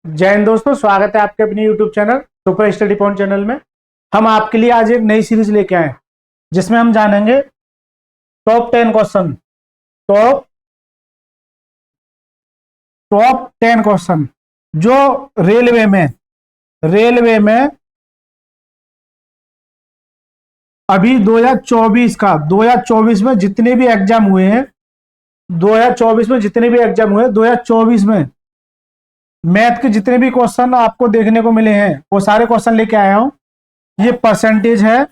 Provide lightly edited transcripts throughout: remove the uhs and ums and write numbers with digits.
जय हिंद दोस्तों, स्वागत है आपके अपने YouTube channel super study point channel में। हम आपके लिए आज एक नई सीरीज लेके आए जिसमें हम जानेंगे top 10 question. Top top 10 question जो रेलवे में अभी 2024 में जितने भी एग्जाम हुए हैं, 2024 में मैथ के जितने भी क्वेश्चन आपको देखने को मिले हैं वो सारे क्वेश्चन लेके आया हूं। ये परसेंटेज है।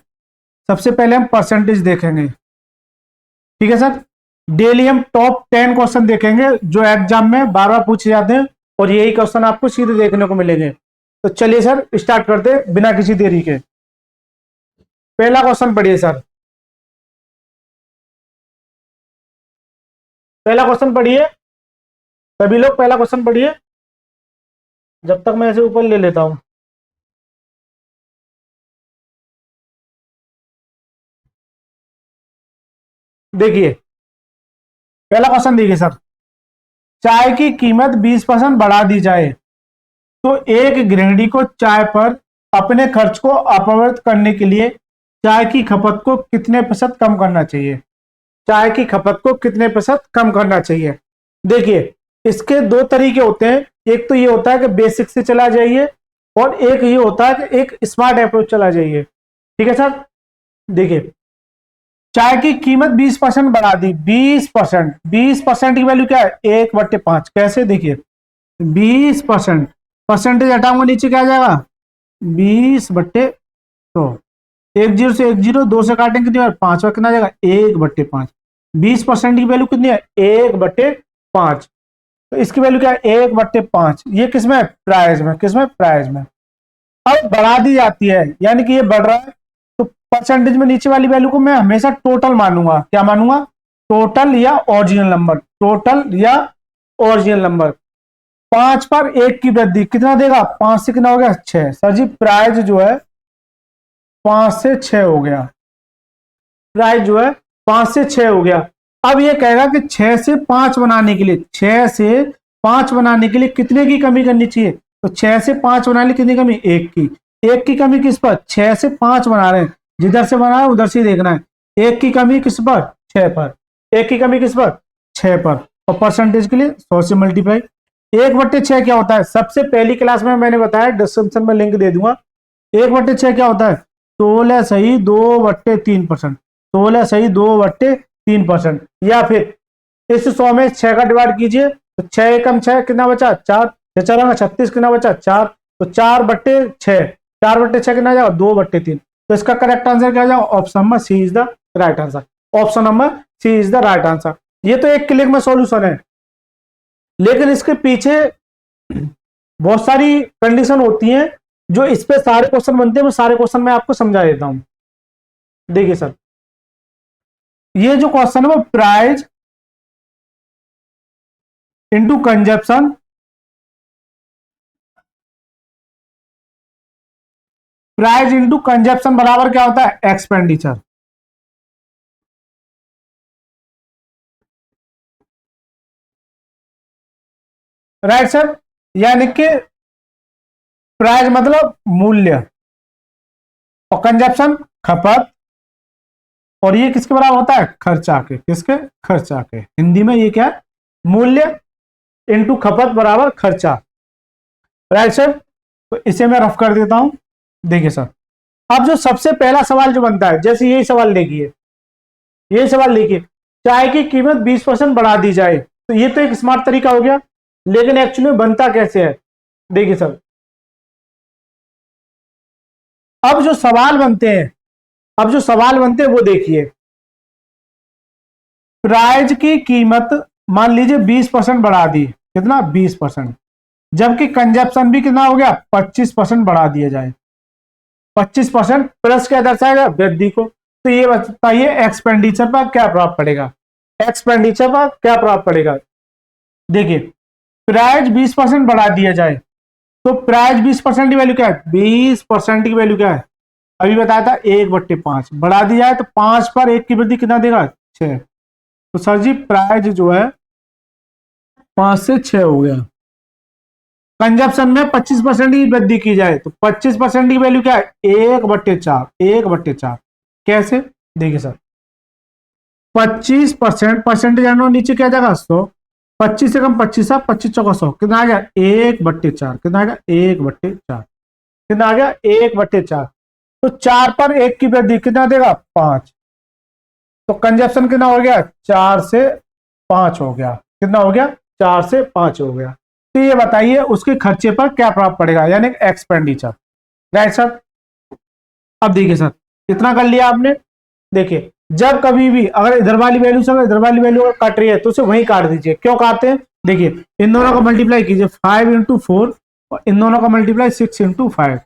सबसे पहले हम परसेंटेज देखेंगे, ठीक है सर। डेली हम टॉप 10 क्वेश्चन देखेंगे जो एग्जाम में बार बार पूछे जाते हैं और यही क्वेश्चन आपको सीधे देखने को मिलेंगे। तो चलिए सर स्टार्ट करते बिना किसी देरी के। पहला क्वेश्चन पढ़िए सर, पहला क्वेश्चन पढ़िए सभी लोग, पहला क्वेश्चन पढ़िए जब तक मैं ऐसे ऊपर ले लेता हूं। देखिए पहला क्वेश्चन, देखिए सर, चाय की कीमत 20% बढ़ा दी जाए तो एक गृहिणी को चाय पर अपने खर्च को अपव्यय करने के लिए चाय की खपत को कितने प्रतिशत कम करना चाहिए? चाय की खपत को कितने प्रतिशत कम करना चाहिए? देखिए इसके दो तरीके होते हैं। एक तो ये होता है कि बेसिक से चला जाइए और एक ये होता है कि एक स्मार्ट अप्रोच चला जाइए, ठीक है सर। देखिए चाय की कीमत 20% बढ़ा दी, 20% की वैल्यू क्या है? 1/5। कैसे? देखिए 20% परसेंटेज हटाऊंगा नीचे क्या आ जाएगा? 20/100। 10 से 10 2 से काटेंगे कितनी बार? 5 बार। कितना आ जाएगा? 1/5। 20% की वैल्यू कितनी है? 1/5। तो इसकी वैल्यू क्या है? 1/5। ये किसमें? प्राइस में। किसमें? प्राइस में। अब बढ़ा दी जाती है यानी कि ये बढ़ रहा है तो परसेंटेज में नीचे वाली वैल्यू को मैं हमेशा टोटल मानूंगा। क्या मानूंगा? टोटल या ओरिजिनल नंबर। टोटल या ओरिजिनल नंबर। 5 पर 1 की वृद्धि कितना देगा? 5 से कितना हो गया? 6। सर जी प्राइस जो है 5 से 6 हो गया। प्राइस जो है 5 से 6 हो गया। अब ये कहेगा कि 6 से 5 बनाने के लिए, 6 से 5 बनाने के लिए कितने की कमी करनी चाहिए? तो 6 से 5 बनाने के लिए कितनी कमी? 1 की। 1 की कमी किस पर? 6 से 5 बना रहे हैं, जिधर से बना है उधर से देखना है। 1 की कमी किस पर? 6 पर। 1 की कमी किस पर? 6 पर। और परसेंटेज के लिए 100 से मल्टीप्लाई। 1/6 क्या होता है? सबसे पहली क्लास में मैंने बताया, डिस्क्रिप्शन में लिंक दे दूंगा। 1/6 क्या होता है? 16 सही 2/3%। 16 सही 2/3%। या फिर इस 100 में 6 का डिवाइड कीजिए तो 6 एकम 6 कितना बचा? 4। 36 कितना बचा? 4। तो 4/6, 4/6 कितना जाएगा? 2/3। तो इसका करेक्ट आंसर क्या जाएगा? Option number C is the right answer. Option number C is the right answer. ये तो एक क्लिक में सॉल्यूशन है, लेकिन इसके पीछे बहुत सारी कंडीशन होती हैं जो इस पे सारे क्वेश्चन बनते हैं। वो सारे क्वेश्चन मैं आपको समझा देता हूं। देखिए सर, ये जो क्वेश्चन है वो price into consumption, price into consumption बराबर क्या होता है? एक्सपेंडिचर। राइट सर, यानी कि प्राइस मतलब मूल्य और कंजप्शन खपत, और ये किसके बराबर होता है? खर्चा के। किसके? खर्चा के। हिंदी में ये क्या है? मूल्य इनटू खपत बराबर खर्चा। राइट सर, तो इसे मैं रफ कर देता हूं। देखिए सर, अब जो सबसे पहला सवाल जो बनता है, जैसे यही सवाल देखिए, यही सवाल देखिए, चाय की कीमत 20% बढ़ा दी जाए, तो ये तो एक स्मार्ट तरीका हो गया, लेकिन एक्चुअली में बनता कैसे है? देखिए सर, अब जो सवाल बनते हैं, अब जो सवाल बनते हैं वो देखिए। प्राइज की कीमत मान लीजिए 20% बढ़ा दी। कितना? 20%। जबकि कंजप्शन भी कितना हो गया? 25% बढ़ा दिया जाए। 25% प्लस क्या दर्शाएगा? वृद्धि को। तो ये बताइए एक्सपेंडिचर पर क्या प्रभाव पड़ेगा? एक्सपेंडिचर पर क्या प्रभाव पड़ेगा? देखिए प्राइस 20% बढ़ा दिया जाए तो प्राइस 20% की वैल्यू क्या है? 20% की वैल्यू क्या है? अभी बताया था 1/5। बढ़ा दिया है तो 5 पर 1 की वृद्धि कितना देगा? 6। तो सर जी प्राइस जो है 5 से 6 हो गया। कंजप्शन में 25% की वृद्धि की जाए तो 25% की वैल्यू क्या है, 1/4, 1/4। कैसे, देखिए सर, 25% परसेंटेज नीचे क्या जाएगा 100, 25 से कम 25, 25 चौका 100, कितना आ गया 1/4, कितना आ गया 1/4, कितना आ गया 1/4। तो 4 पर 1 की वृद्धि कितना देगा 5, तो कंजप्शन कितना हो गया 4 से 5 हो गया, कितना हो गया 4 से 5 हो गया। तो ये बताइए उसके खर्चे पर क्या प्रभाव पड़ेगा, यानी एक्सपेंडिचर। Right sir. अब देखिए सर, इतना कर लिया आपने। देखिए जब कभी भी अगर इधर वाली वैल्यू से इधर वाली वैल्यू अगर काट रही है तो उसे वहीं काट दीजिए। क्यों काटते हैं, देखिए इन दोनों का मल्टीप्लाई कीजिए 5 × 4 और इन दोनों का मल्टीप्लाई 6 × 5,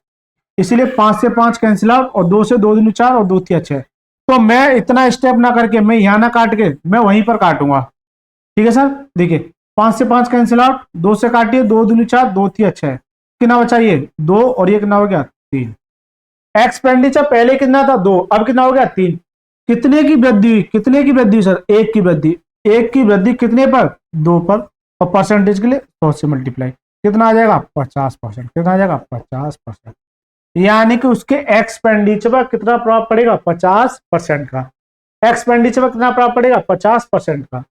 इसीलिए 5 से 5 कैंसिल आउट और 2 से 2 दूनी 4 और 2 3 6। तो मैं इतना स्टेप ना करके मैं यहां ना काट के मैं वहीं पर काटूंगा। ठीक है सर। देखिए 5 से 5 कैंसिल आउट, 2 से काटिए 2 दूनी 4 2 3 6, कितना बचा ये 2 और ये कितना हो गया 3। एक्सपेंडिचर पहले कितना था 2, अब कितना हो गया 3। कितने की वृद्धि हुई, कितने की वृद्धि सर 1 की वृद्धि, 1 की वृद्धि कितने पर 2 पर, और परसेंटेज के लिए 100 से मल्टीप्लाई, कितना आ जाएगा 50%, कितना आ जाएगा 50%। यानी कि उसके एक्सपेंडिचर पर कितना प्रभाव पड़ेगा 50% का, एक्सपेंडिचर पर कितना प्रभाव पड़ेगा 50% का।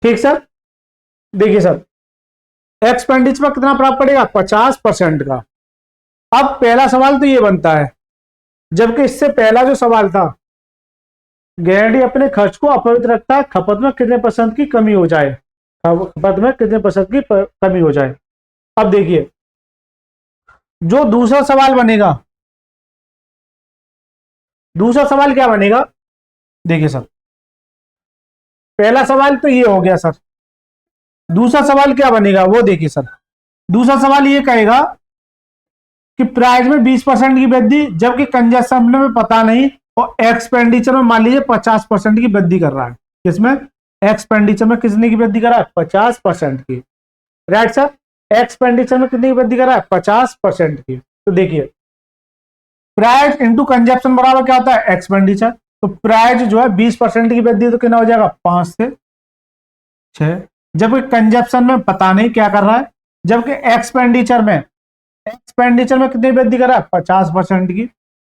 ठीक सर। देखिए सर एक्सपेंडिचर पर कितना प्रभाव पड़ेगा 50% का। अब पहला सवाल तो ये बनता है, जबकि इससे पहला जो सवाल था, गैरंटी अपने खर्च को अपरित रखता है, खपत में कितने % की कमी हो जाए, खपत में कितने % की कमी हो जाए। अब देखिए जो दूसरा सवाल बनेगा, दूसरा सवाल क्या बनेगा, देखिए सर पहला सवाल तो ये हो गया सर, दूसरा सवाल क्या बनेगा वो देखिए सर। दूसरा सवाल ये कहेगा कि प्राइस में 20% की वृद्धि, जबकि कंजप्शन में पता नहीं, और एक्सपेंडिचर में मान लीजिए 50% की वृद्धि कर रहा है। किसमें, एक्सपेंडिचर में कितने की वृद्धि कर रहा है 50% की। Right sir. एक्सपेंडिचर में कितनी की वृद्धि कर रहा है 50% की। तो देखिए प्राइस इंटू कंजप्शन बराबर क्या होता है एक्सपेंडिचर। तो प्राइस जो है 20% की वृद्धि तो कितना हो जाएगा 5 से 6, जबकि कंजप्शन में पता नहीं क्या कर रहा है, जबकि एक्सपेंडिचर में कितनी वृद्धि कर रहा है 50% की।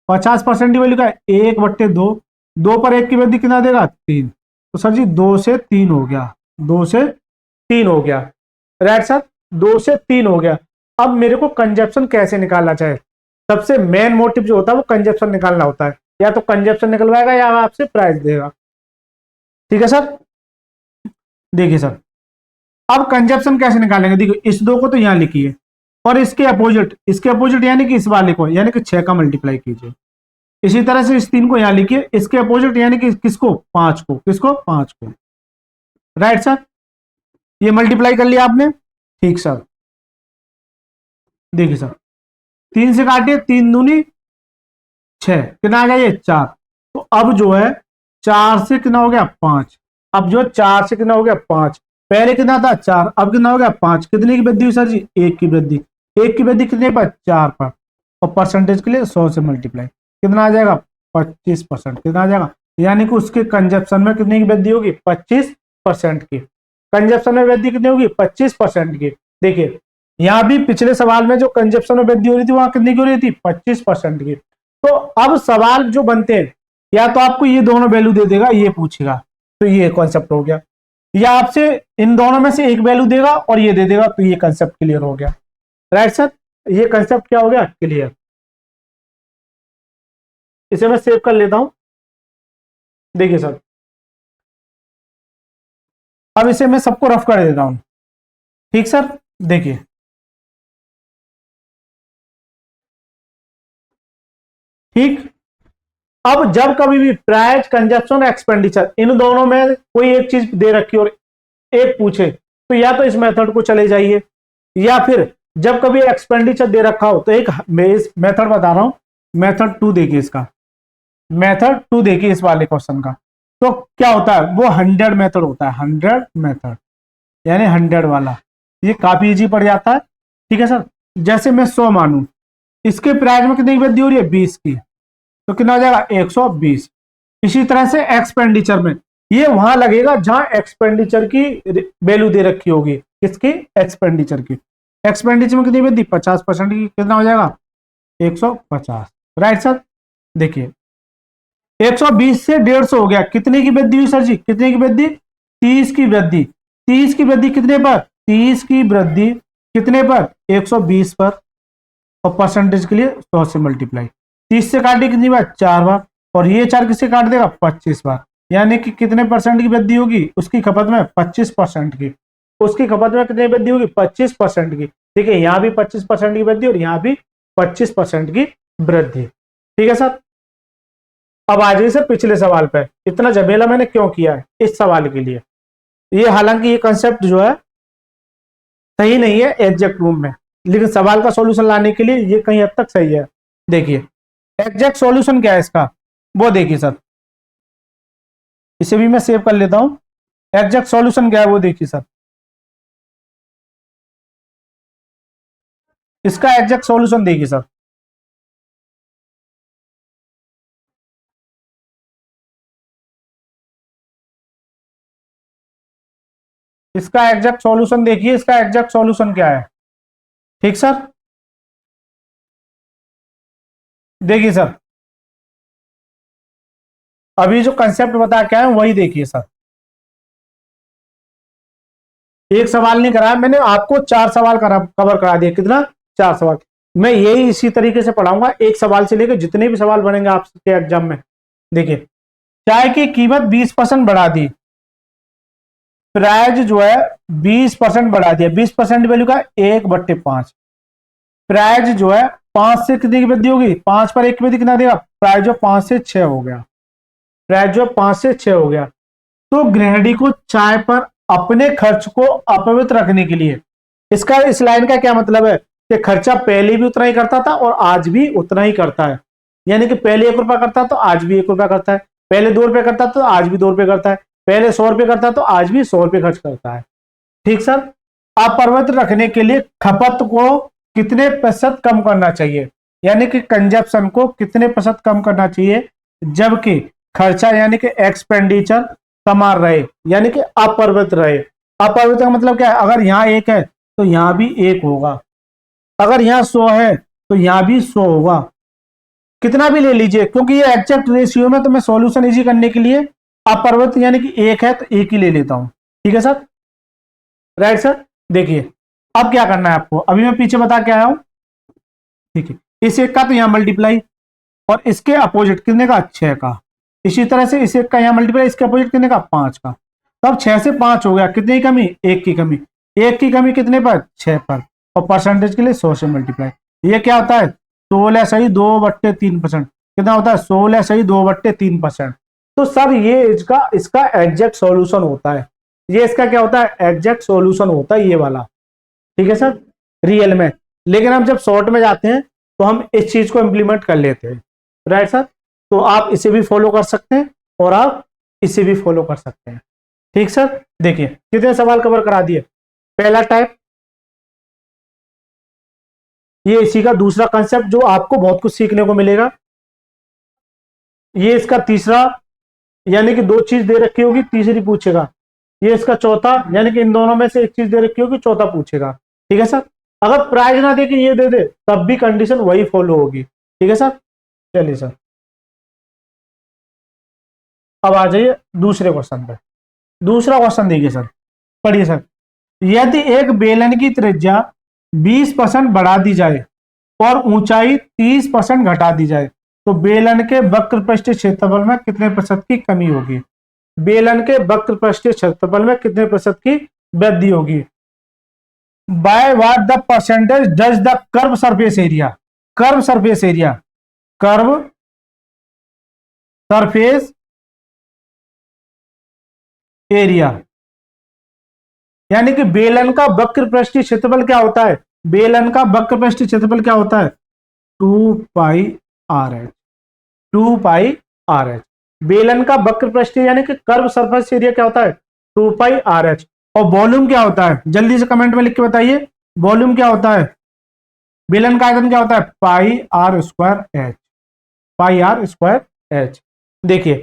50% की वैल्यू क्या है 1/2, 2 पर 1 की वृद्धि कितना देगा 3, तो सर जी 2 से 3 हो गया, 2 से 3 हो गया। राइट सर, 2 से 3 हो गया। अब मेरे को कंजप्शन कैसे निकालना चाहे, सबसे मेन मोटिव जो होता है वो कंजप्शन निकालना होता है, या तो कंजप्शन निकलवाएगा या आपसे प्राइस देगा। ठीक है सर। देखिए सर अब कंजप्शन कैसे निकालेंगे, देखिए इस 2 को तो यहां लिखिए और इसके अपोजिट यानी कि इस वाले को, यानी कि 6 का मल्टीप्लाई कीजिए। इसी तरह से इस 3 को यहां लिखिए, इसके अपोजिट यानी कि किसको 5 को, किसको 5 को। राइट सर, ये मल्टीप्लाई कर लिया आपने। ठीक सर। देखिए सर 3 से काटिए, 3 दूनी 6, कितना आ गया ये 4। तो अब जो है 4 से कितना हो गया 5, अब जो 4 से कितना हो गया 5, पहले कितना था 4, अब कितना हो गया 5, कितने की वृद्धि हुई सर जी 1 की वृद्धि। 1 की वृद्धि कितने पर 4 पर, और परसेंटेज के लिए 100 से मल्टीप्लाई, कितना आ जाएगा 25%, कितना आ जाएगा, यानी कि उसके कंजप्शन में कितने की वृद्धि होगी 25% की। कंजप्शन में वृद्धि कितनी होगी 25% की। देखिए यहां भी पिछले सवाल में जो कंजप्शन में वृद्धि हो रही थी वहां कितनी की हो रही थी 25% की। तो अब सवाल जो बनते हैं, या तो आपको ये दोनों वैल्यू दे देगा ये पूछेगा, तो ये कॉन्सेप्ट हो गया, या आपसे इन दोनों में से एक वैल्यू देगा और ये दे देगा, तो ये कंसेप्ट क्लियर हो गया। राइट सर, ये कंसेप्ट क्या हो गया क्लियर। इसे मैं सेव कर लेता हूं। देखिए सर अब इसे मैं सबको रफ कर देता हूं। ठीक सर। देखिए ठीक, अब जब कभी भी प्राइस कंजप्शन एक्सपेंडिचर इन दोनों में कोई एक चीज दे रखी और एक पूछे, तो या तो इस मेथड को चले जाइए, या फिर जब कभी एक्सपेंडिचर दे रखा हो तो एक मेथड बता रहा हूं, मेथड 2 देखिए इसका, मेथड 2 देखिए इस वाले क्वेश्चन का। तो क्या होता है वो 100 मेथड होता है, 100 मेथड यानी 100 वाला, ये काफी इजी पड़ जाता है। ठीक है सर, जैसे मैं 100 मानू, इसके प्राइस में कितनी वृद्धि हो रही है 20 की, तो कितना हो जाएगा 120। इसी तरह से एक्सपेंडिचर में ये वहां लगेगा जहां एक्सपेंडिचर की वैल्यू दे रखी होगी, किसकी एक्सपेंडिचर की। एक्सपेंडिचर में कितनी वृद्धि, 50% की, कितना हो जाएगा 150। Right sir. देखिए 120 से 150 हो गया, कितने की वृद्धि हुई सर जी, कितने की वृद्धि, 30 की वृद्धि। 30 की वृद्धि कितने पर, 30 की वृद्धि कितने पर, 120 पर, और परसेंटेज के लिए 100 से मल्टीप्लाई। 30 से काटे कितनी बार, 4 बार, और ये 4 किससे काट देगा, 25 बार। यानी कि कितने परसेंट की वृद्धि होगी उसकी खपत में, 25% की। उसकी खपत में कितनी वृद्धि होगी, 25% की। ठीक है, यहाँ भी 25% की वृद्धि और यहाँ भी 25% की वृद्धि। ठीक है सर। अब आ जाइए सर पिछले सवाल पे, इतना झमेला मैंने क्यों किया है इस सवाल के लिए। ये हालांकि ये कंसेप्ट जो है सही नहीं है एग्जैक्ट रूम में, लेकिन सवाल का सॉल्यूशन लाने के लिए ये कहीं हद तक सही है। देखिए एग्जैक्ट सॉल्यूशन क्या है इसका, वो देखिए सर, इसे भी मैं सेव कर लेता हूं। एग्जैक्ट सॉल्यूशन क्या है वो देखिए सर, इसका एग्जैक्ट सॉल्यूशन देखिए सर। इसका एग्जैक्ट सॉल्यूशन देखिए, इसका एग्जैक्ट सॉल्यूशन क्या है। ठीक सर। देखिए सर, अभी जो कंसेप्ट बता के आए वही देखिए सर। एक सवाल नहीं कराया मैंने आपको, 4 सवाल कवर करा दिए। कितना, 4 सवाल। मैं यही इसी तरीके से पढ़ाऊंगा, एक सवाल से लेकर जितने भी सवाल बनेंगे आपके एग्जाम में। देखिए चाय की कीमत 20% बढ़ा दी, प्राइज जो है 20% बढ़ा दिया, 20% वैल्यू का 1/5। प्राइज जो है 5 से कितनी की वृद्धि होगी, 5 पर 1 की वृद्धि कितना देगा, प्राइज जो 5 से 6 हो गया, प्राइज जो 5 से 6 हो गया। तो गृहिणी को चाय पर अपने खर्च को अपवित्र रखने के लिए, इसका इस लाइन का क्या मतलब है कि खर्चा पहले भी उतना ही करता था और आज भी उतना ही करता है। यानी कि पहले 1 रुपया करता तो आज भी 1 रुपया करता है, पहले 2 रुपये करता तो आज भी 2 रुपये करता है, पहले 100 रुपये करता तो आज भी 100 रुपये खर्च करता है। ठीक सर। अपरिवर्तित रखने के लिए खपत को कितने प्रतिशत कम करना चाहिए, यानी कि कंजप्शन को कितने प्रतिशत कम करना चाहिए, जबकि खर्चा यानी कि एक्सपेंडिचर समान रहे, यानी कि अपरिवर्तित रहे। अपरिवर्तित का मतलब क्या है, अगर यहाँ 1 है तो यहाँ भी 1 होगा, अगर यहाँ 100 है तो यहाँ भी 100 होगा, कितना भी ले लीजिए, क्योंकि ये एग्जैक्ट रेशियो में, तो मैं सॉल्यूशन इजी करने के लिए अपरिवर्तित यानी कि 1 है तो 1 ही ले लेता हूं। ठीक है सर। Right sir. देखिए अब क्या करना है आपको, अभी मैं पीछे बता के आया हूं। ठीक है, इस 1 का तो यहां मल्टीप्लाई, और इसके अपोजिट कितने का, 6 का। इसी तरह से इस 1 का यहां मल्टीप्लाई, इसके अपोजिट कितने का, 5 का। तब 6 से 5 हो गया, कितनी कमी, 1 की कमी। 1 की कमी कितने पर, 6 पर, और परसेंटेज के लिए 100 से मल्टीप्लाई। ये क्या होता है, 16 सही 2/3%। कितना होता है, 16 सही 2/3%। तो सर ये इसका एग्जैक्ट सॉल्यूशन होता है, ये इसका क्या होता है, एग्जैक्ट सॉल्यूशन होता है ये वाला। ठीक है सर, रियल में। लेकिन हम जब शॉर्ट में जाते हैं तो हम इस चीज को इंप्लीमेंट कर लेते हैं। Right sir. तो आप इसे भी फॉलो कर सकते हैं और आप इसे भी फॉलो कर सकते हैं। ठीक सर। देखिए कितने सवाल कवर करा दिए। पहला टाइप, ये इसी का दूसरा कंसेप्ट जो आपको बहुत कुछ सीखने को मिलेगा। ये इसका तीसरा, यानी कि 2 चीज दे रखी होगी, तीसरी पूछेगा। ये इसका चौथा, यानी कि इन दोनों में से एक चीज दे रखी होगी, चौथा पूछेगा। ठीक है सर। अगर प्राइज ना दे के ये दे दे तब भी कंडीशन वही फॉलो होगी। ठीक है सर। चलिए सर, अब आ जाइए दूसरे क्वेश्चन पे। दूसरा क्वेश्चन देखिए सर, पढ़िए सर। यदि एक बेलन की त्रिज्या 20% बढ़ा दी जाए और ऊंचाई 30% घटा दी जाए तो बेलन के वक्र पृष्ठीय क्षेत्रफल में कितने प्रतिशत की कमी होगी। बेलन के वक्र पृष्ठीय क्षेत्रफल में कितने प्रतिशत की वृद्धि होगी। By what the percentage does the curve surface area, curve surface area, curve surface area, यानी कि बेलन का वक्र पृष्ठीय क्षेत्रफल क्या होता है, बेलन का वक्र पृष्ठीय क्षेत्रफल क्या होता है, 2πr h, 2πr h। बेलन का वक्र पृष्ठीय यानी कि कर्व सरफेस एरिया क्या होता है, 2πr h। और वॉल्यूम क्या होता है, जल्दी से कमेंट में लिख के बताइए, वॉल्यूम क्या होता है, बेलन का आयतन क्या होता है, πr²h, πr²h। देखिए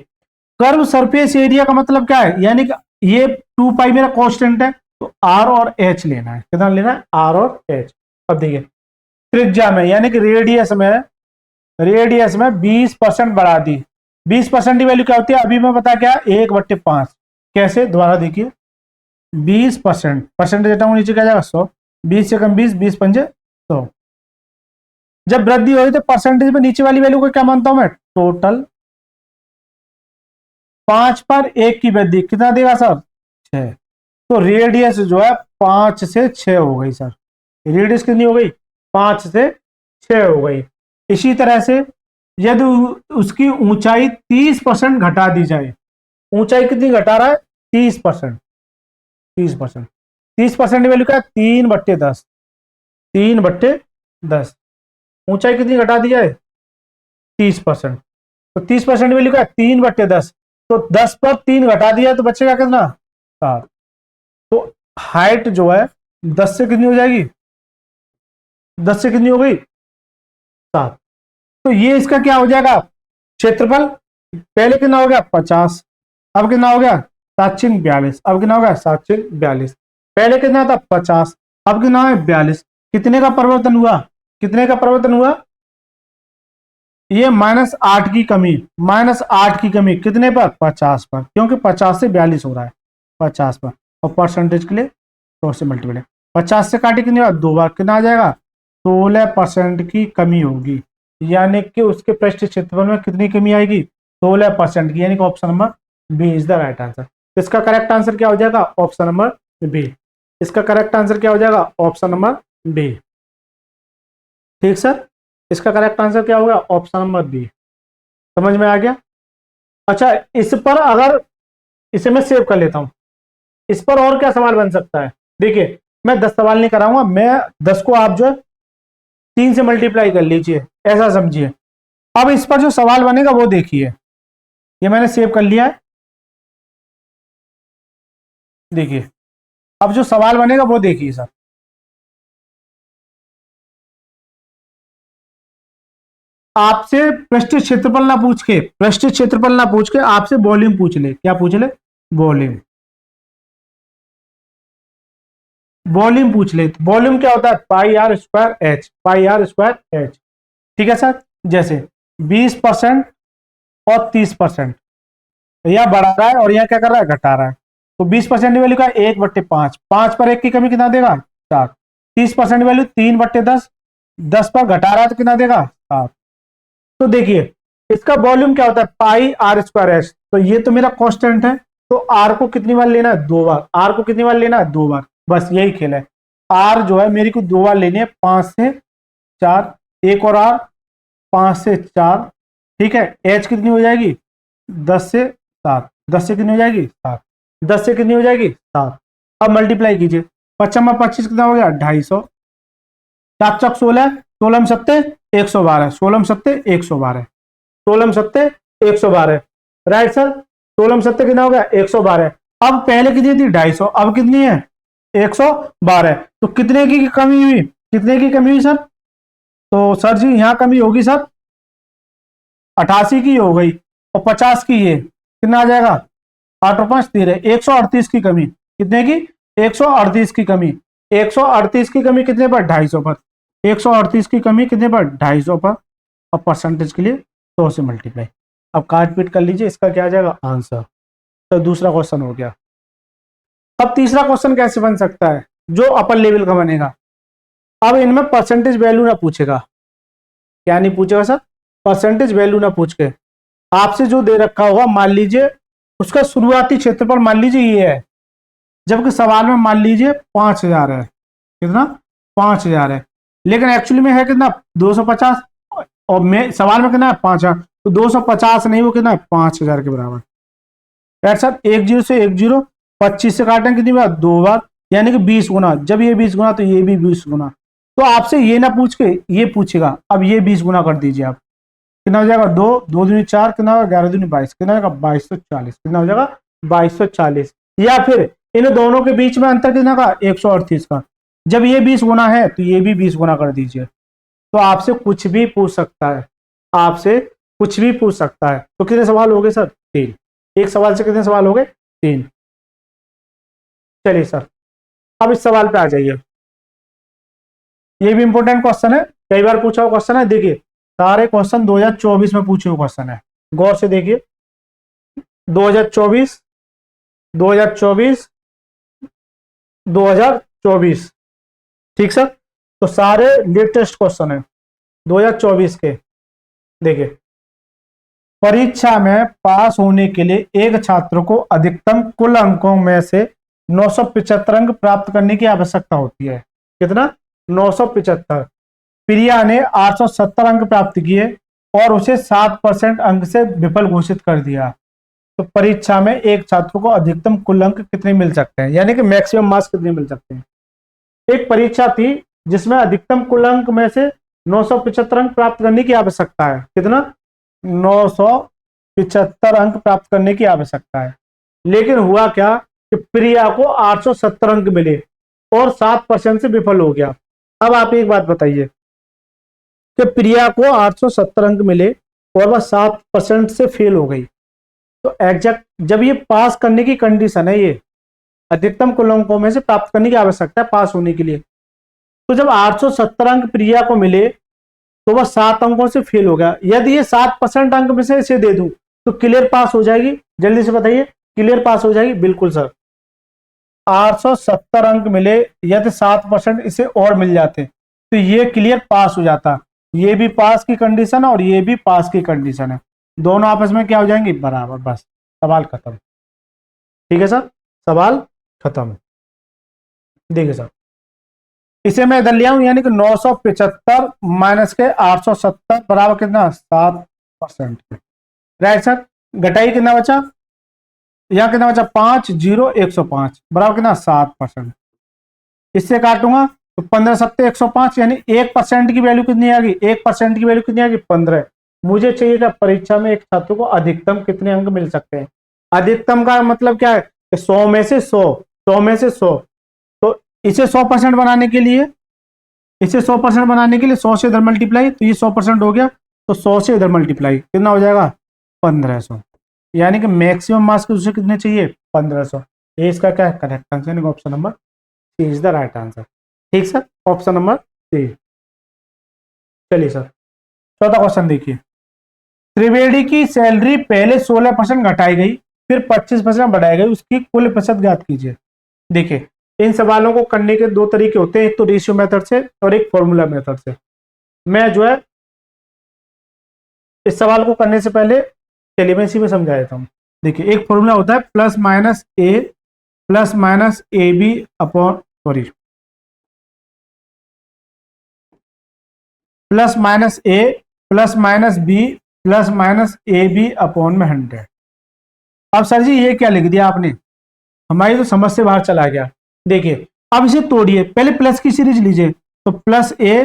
कर्व सरफेस एरिया का मतलब क्या है, यानी कि ये 2π मेरा कांस्टेंट है, तो आर और एच लेना है, कितना लेना है, आर और एच। अब देखिए त्रिज्या में यानी कि रेडियस में 20% बढ़ा दी। 20% की वैल्यू क्या होती है, अभी मैं बता क्या, 1/5। कैसे, दोबारा देखिए, 20%, परसेंटेज हटाऊंगा नीचे क्या जाएगा 100, 20 से कम 20, 20 पंजे 100। जब वृद्धि हो रही तो परसेंटेज में नीचे वाली वैल्यू को क्या मानता हूं मैं, टोटल। 5 पर 1 की वृद्धि कितना देगा सर, 6। तो रेडियस जो है 5 से 6 हो गई सर। रेडियस कितनी हो गई, 5 से 6 हो गई। इसी तरह से यदि उसकी ऊंचाई 30% घटा दी जाए, ऊंचाई कितनी घटा रहा है, 30%। 30%, 30% की वैल्यू क्या है, 3/10। 3/10, ऊंचाई कितनी घटा दी जाए, 30%। तो 30% की वैल्यू क्या है, 3/10। तो 10 पर 3 घटा दिया तो बचेगा कितना, 7। तो हाइट जो है 10 से कितनी हो जाएगी, 10 से कितनी हो गई, 7। तो ये इसका क्या हो जाएगा, क्षेत्रफल। पहले कितना हो गया 50, अब कितना हो गया 7×42, अब कितना हो गया 7×42। पहले कितना था 50, अब कितना है 42। कितने का परिवर्तन हुआ, कितने का परिवर्तन हुआ, ये -8 की कमी, -8 की कमी कितने पर, 50 पर, क्योंकि 50 से 42 हो रहा है, 50 पर। और परसेंटेज के लिए 100 से मल्टीप्लाई, 50 से काटे कितनी बार, 2 बार, कितना आ जाएगा, 16% की कमी होगी। यानी कि उसके पृष्ठ क्षेत्रफल में कितनी कमी आएगी, 16% की, यानी कि option number B is the right answer. इसका करेक्ट आंसर क्या हो जाएगा, ऑप्शन नंबर बी। इसका करेक्ट आंसर क्या हो जाएगा, ऑप्शन नंबर बी। ठीक सर, इसका करेक्ट आंसर क्या होगा, ऑप्शन नंबर बी। समझ में आ गया। अच्छा, इस पर अगर इसे मैं सेव कर लेता हूं, इस पर और क्या सवाल बन सकता है। देखिए मैं 10 सवाल नहीं कराऊंगा, मैं 10 को आप जो है 3 से मल्टीप्लाई कर लीजिए, ऐसा समझिए। अब इस पर जो सवाल बनेगा वो देखिए, ये मैंने सेव कर लिया है। देखिए अब जो सवाल बनेगा वो देखिए सर, आपसे पृष्ठ क्षेत्रफल ना पूछ के, पृष्ठ क्षेत्रफल ना पूछ के आपसे वॉल्यूम पूछ ले, क्या पूछ ले, वॉल्यूम। वॉल्यूम पूछ ले, वॉल्यूम क्या होता है, πr²h, πr²h। ठीक है सर, जैसे 20% और 30%, यह बढ़ा रहा है और यह क्या कर रहा है, घटा रहा है। तो 20% की वैल्यू का 1/5, 5 पर 1 की कमी कितना देगा, 4। 30% की वैल्यू 3/10, 10 पर घटा रहा है तो कितना देगा, 7। तो देखिए इसका वॉल्यूम क्या होता है, πr²h। तो ये तो मेरा कांस्टेंट है, तो आर को कितनी बार लेना है, 2 बार। आर को कितनी बार लेना है, 2 बार, बस यही खेल है। आर जो है मेरी को 2 बार लेनी है, 5 से 4, एक और आर 5 से 4। ठीक है, एच कितनी हो जाएगी, 10 से 7, 10 से कितनी हो जाएगी, 7, 10 से कितनी हो जाएगी, 7। अब मल्टीप्लाई कीजिए, 55 कितना हो गया, 250। 7×4 = 16, 16×7 112, 16×7 112, 16×7 112। राइट सर, 16×7 कितना हो गया, 112। अब पहले कितनी थी, 250, अब कितनी है, 112। तो कितने की कमी हुई, कितने की कमी हुई सर, तो सर जी यहाँ कमी होगी सर 88 की हो गई, और 50 की, ये कितना आ जाएगा, 8 और 5 13, 138 की कमी। कितने की, 138 की कमी। 138 की कमी कितने पर, 250 पर। 138 की कमी कितने पर, 250 पर। और परसेंटेज के लिए 100 से मल्टीप्लाई। अब काट पीट कर लीजिए, इसका क्या आ जाएगा आंसर। तो दूसरा क्वेश्चन हो गया। अब तीसरा क्वेश्चन कैसे बन सकता है, जो अपर लेवल का बनेगा। अब इनमें परसेंटेज वैल्यू ना पूछेगा, क्या नहीं पूछेगा सर, परसेंटेज वैल्यू ना पूछ के आपसे जो दे रखा होगा, मान लीजिए उसका शुरुआती क्षेत्रफल मान लीजिए ये है, जबकि सवाल में मान लीजिए 5000 है, कितना, 5000 है, लेकिन एक्चुअली में है कितना, 250। और मैं सवाल में कितना है, 5000, तो 250 नहीं, वो कितना है, 5000 के बराबर। राइट सर, 10 से 10, 25 से काटें कितनी बार, 2 बार, यानी कि 20 गुना। जब ये 20 गुना तो ये भी 20 गुना। तो आपसे ये ना पूछ के ये पूछेगा, अब ये 20 गुना कर दीजिए आप, कितना हो जाएगा, 2 2 दूनी 4, कितना होगा, 11 दूनी 22, कितना होगा, 2240, कितना हो जाएगा, 2240। या फिर इन दोनों के बीच में अंतर कितना का, 138 का। जब ये 20 गुना है तो ये भी 20 गुना कर दीजिए। तो आपसे कुछ भी पूछ सकता है, आपसे कुछ भी पूछ सकता है। तो कितने सवाल हो गए सर, 3। एक सवाल से कितने सवाल हो गए, 3। चलिए सर, अब इस सवाल पे आ जाइए, ये भी इंपॉर्टेंट क्वेश्चन है, कई बार पूछा हुआ क्वेश्चन है। देखिए सारे क्वेश्चन 2024 में पूछे हुए क्वेश्चन है, गौर से देखिए। 2024, 2024, 2024, ठीक सर। तो सारे लेटेस्ट क्वेश्चन है 2024 के। देखिए, परीक्षा में पास होने के लिए एक छात्र को अधिकतम कुल अंकों में से 975 अंक प्राप्त करने की आवश्यकता होती है। कितना? 975। प्रिया ने 870 अंक प्राप्त किए और उसे 7% अंक से विफल घोषित कर दिया। तो परीक्षा में एक छात्र को अधिकतम कुल अंक कितने मिल सकते हैं, यानी कि मैक्सिमम मार्क्स कितने मिल सकते हैं। एक परीक्षा थी जिसमें अधिकतम कुल अंक में से 975 अंक प्राप्त करने की आवश्यकता है। कितना? 975 अंक प्राप्त करने की आवश्यकता है। लेकिन हुआ क्या कि प्रिया को 870 अंक मिले और 7% से विफल हो गया। अब आप एक बात बताइए कि प्रिया को 870 अंक मिले और वह 7% से फेल हो गई, तो एग्जैक्ट जब ये पास करने की कंडीशन है, ये अधिकतम कुल अंकों में से प्राप्त करने की आवश्यकता है पास होने के लिए, तो जब 870 अंक प्रिया को मिले तो वह 7 अंकों से फेल हो गया। यदि ये 7% अंक में से इसे दे दूं तो क्लियर पास हो जाएगी। जल्दी से बताइए, क्लियर पास हो जाएगी? बिल्कुल सर। 870 अंक मिले, यदि 7% इसे और मिल जाते तो ये क्लियर पास हो जाता। ये भी पास की कंडीशन है और ये भी पास की कंडीशन है, दोनों आपस में क्या हो जाएंगे? बराबर। बस सवाल खत्म। ठीक है सर, सवाल खत्म। देखिए सर, इसे मैं इधर ले आऊं, यानी कि 975 माइनस के 870 बराबर कितना? 7%। Right sir. घटाई कितना बचा? यहाँ कितना बचा? 5, 0, 105 बराबर कितना? 7%। इससे काटूंगा तो 15 सत्ते 105, यानी 1% की वैल्यू कितनी आ गई? 1% की वैल्यू कितनी आ गई? 15। मुझे चाहिए था परीक्षा में एक छात्र को अधिकतम कितने अंक मिल सकते हैं। अधिकतम का मतलब क्या है? 100 में से 100, 100 में से 100। तो इसे 100% बनाने के लिए, इसे 100% बनाने के लिए 100 से इधर मल्टीप्लाई, तो ये 100% हो गया, तो 100 से इधर मल्टीप्लाई कितना हो जाएगा? 1500। यानी कि मैक्सिमम मार्क्स उसे कितने चाहिए? 1500। ये इसका क्या है? करेक्ट आंसर, यानी option number C is the right answer. ठीक सर, ऑप्शन नंबर सी। चलिए सर, चौथा क्वेश्चन देखिए। त्रिवेदी की सैलरी पहले 16% घटाई गई, फिर 25% बढ़ाई गई, उसकी कुल प्रतिशत ज्ञात कीजिए। देखिए, इन सवालों को करने के दो तरीके होते हैं, एक तो रेशियो मेथड से और एक फॉर्मूला मेथड से। मैं जो है इस सवाल को करने से पहले चलिए मैं इसी में समझा देता हूं। देखिए, एक फॉर्मूला होता है plus minus A B upon sorry plus minus B plus minus A B upon में 100। अब सर जी ये क्या लिख दिया आपने, हमारी तो समझ से बाहर चला गया। देखिए, अब इसे तोड़िए, पहले प्लस की सीरीज लीजिए, तो प्लस ए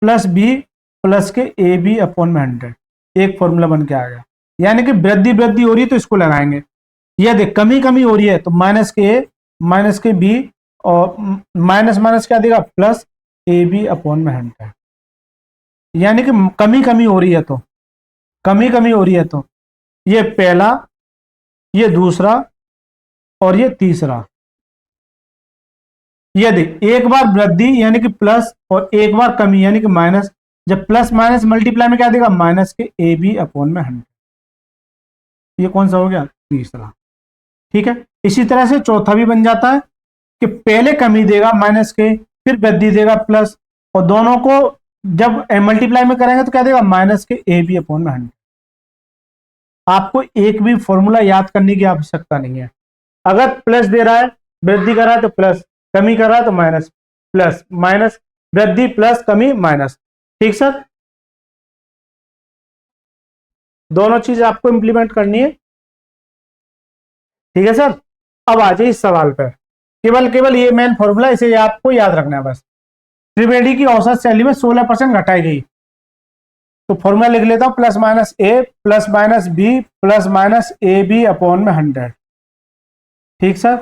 प्लस बी प्लस के ए बी अपॉन में 100, एक फॉर्मूला बन के आ गया। यानी कि वृद्धि वृद्धि हो रही है तो इसको लगाएंगे, यह देख कमी कमी हो रही है तो माइनस के ए माइनस के बी और माइनस माइनस क्या देगा? प्लस ए बी अपॉन में 100। यानी कि कमी कमी हो रही है तो कमी कमी हो रही है तो ये पहला, ये दूसरा और ये तीसरा। ये देख, एक बार वृद्धि यानी कि प्लस और एक बार कमी यानी कि माइनस। जब प्लस माइनस मल्टीप्लाई में क्या देगा? माइनस के ए बी अपॉन में 100। ये कौन सा हो गया? तीसरा। ठीक है, इसी तरह से चौथा भी बन जाता है कि पहले कमी देगा माइनस के, फिर वृद्धि देगा प्लस, और दोनों को जब मल्टीप्लाई में करेंगे तो क्या देगा? माइनस के ए बी अपॉन में 100। आपको एक भी फॉर्मूला याद करने की आवश्यकता नहीं है। अगर प्लस दे रहा है, वृद्धि कर रहा है तो प्लस, कमी कर रहा है तो माइनस, प्लस माइनस, वृद्धि प्लस कमी माइनस। ठीक सर, दोनों चीज आपको इंप्लीमेंट करनी है। ठीक है सर, अब आ जाइए इस सवाल पर। केवल केवल ये मेन फॉर्मूला, इसे आपको याद रखना है बस। त्रिवेदी की औसत सैलरी में 16% घटाई गई, तो फॉर्मूला लिख लेता हूं, plus minus A plus minus B plus minus A B upon में 100। ठीक सर,